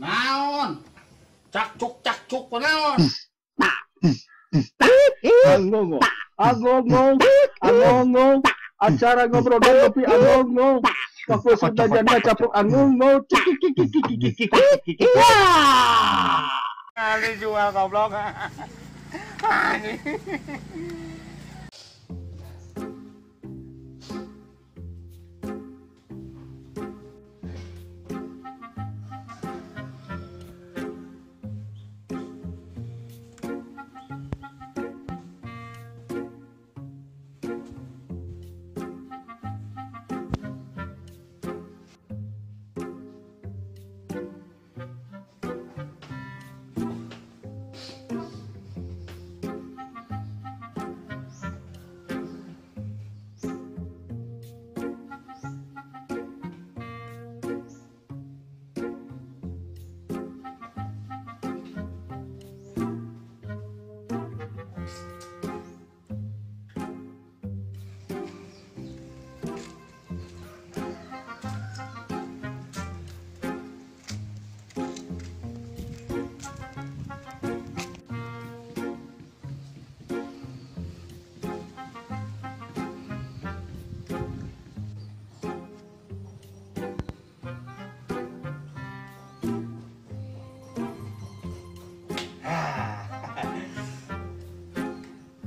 Naon? Cak cuk naon? Angongo, angongo, angongo, acara ngobrol dan kopi angongo, waktu sudah janda capuk angongo, Ini jual goblok.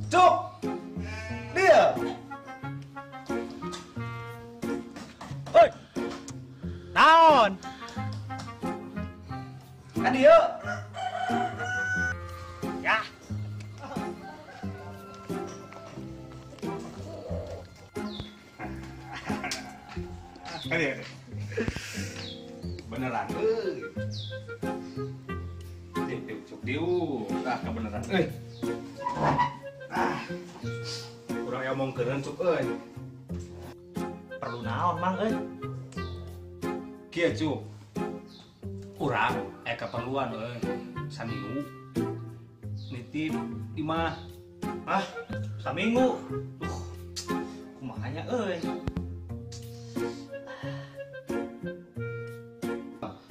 Cuk, dia. Oi, Naon? kan dia. Ya. Kan dia. Beneran. Diu, cuk, diu. Dah, kebeneran. Kurang yang omong keren cuk, Perlu naon, Mang, Kia cuk. Kurang, keperluan, saminggu. Nitip, imah. Saminggu. Kumahanya,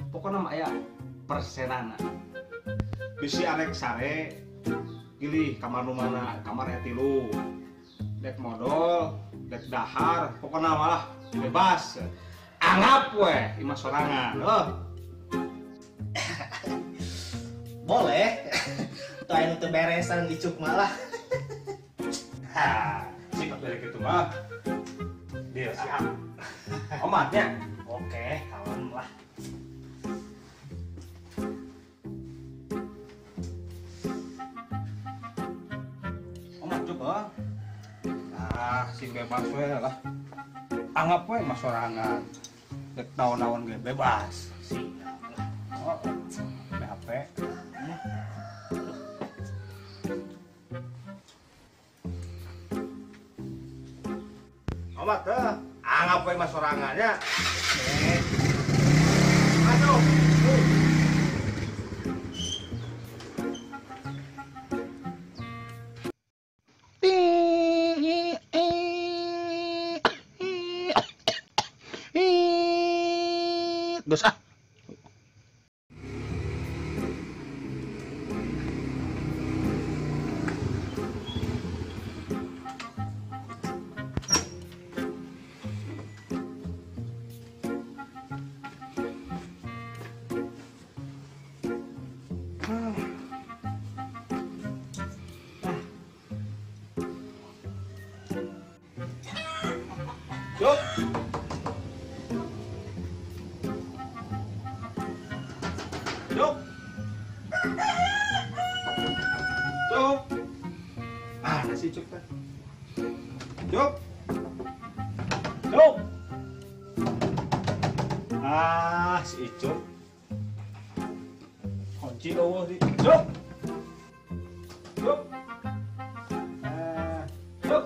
Pokoknya mah aya persenana. Bisi arek sare, pilih kamar nu mana, kamar aya 3. Dek modal, dek dahar, pokoknya malah bebas. Anggap weh, imah sorangan. Boleh. Tuh anu teu beresan dicuk malah. Sikat dari gitu mah. Dia siap. Omatnya. Oke, kalem lah. Omat juga. Si bebas we lah. Anggap we imah sorangan. Dek naon-naon ge bebas. Siap lah. Oh, HP. Omat anggap we imah sorangannya. Aduh. Geus ah. Cuk. Cuk. Cuk. Nasi cuk teh. Cuk. Cuk. Si Icuk. Kunci eueuh di. Cuk. Cuk. Cuk.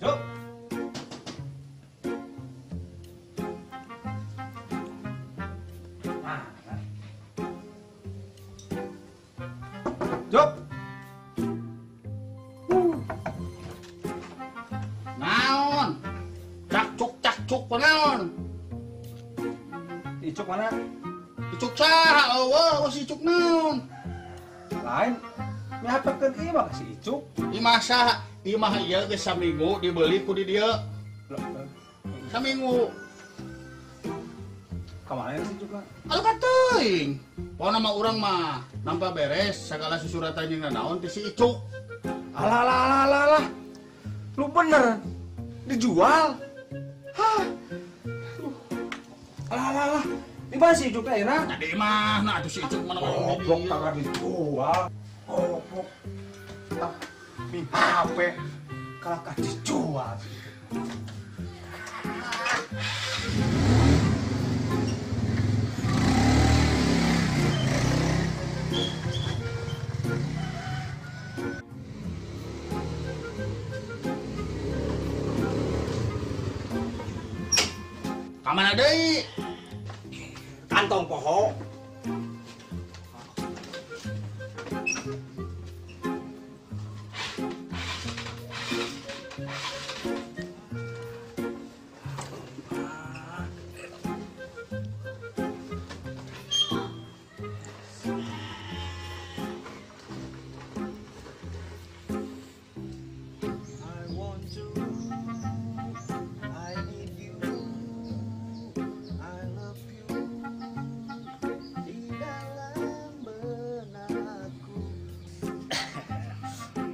Cuk. Cuk. Naon? Cak cuk naon? Icuk mana? Icuk saha eueuh si Icuk naon? Lain. Mihapekeun ieu mah si Icuk. Imah saha? Imah ieu geus saminggu dibeli ku di dieu. Saminggu. Kamana si Icuk mah? Anu kateuing. Pokona mah urang mah nampa beres sagala susuratan jeung nanaon ti si Icuk. Alah. Lu bener dijual. Hah. Alah. Di mana si Icuk teh ayeuna? Tadi mah nah atuh si Icuk mana Goblok tangan dijual. Goblok. Tah mi HP kalah ka dijual. Kamana deui? Kantong poho.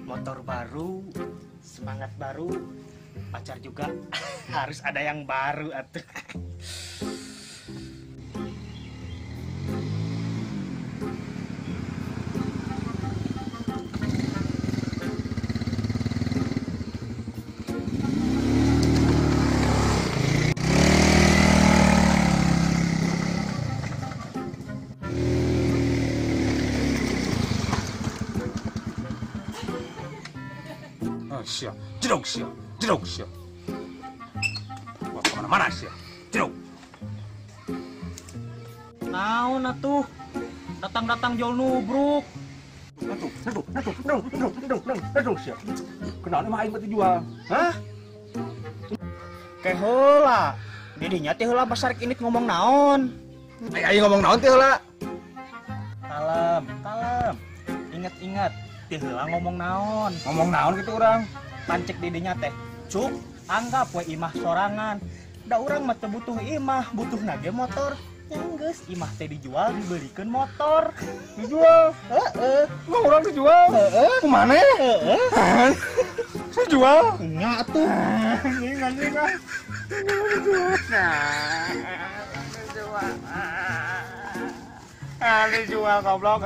Motor baru, semangat baru, pacar juga harus ada yang baru atuh. Siap, jedog siap. Wah, kemana-mana siap, jedog. Naon atuh? Datang jauh nubruk. Aduh, siap. Kenapa mah aing mah dijual? Hah? Kayak heula. Didinya teh heula pasar ini ngomong naon? Aing ngomong naon teh heula? Kalem. Ingat. Teh heula ngomong naon? Ngomong naon gitu urang? Pancek didinya teh. Cuk, anggap we imah sorangan. Da urang mah teu butuh imah, butuh nage motor. Yang geus imah teh dijual dibelikeun motor. Dijual? Heeh. Emang urang dijual? Heeh. Kemana? Heeh. Saya jual? Nya atuh. Ingat. Dijual goblok.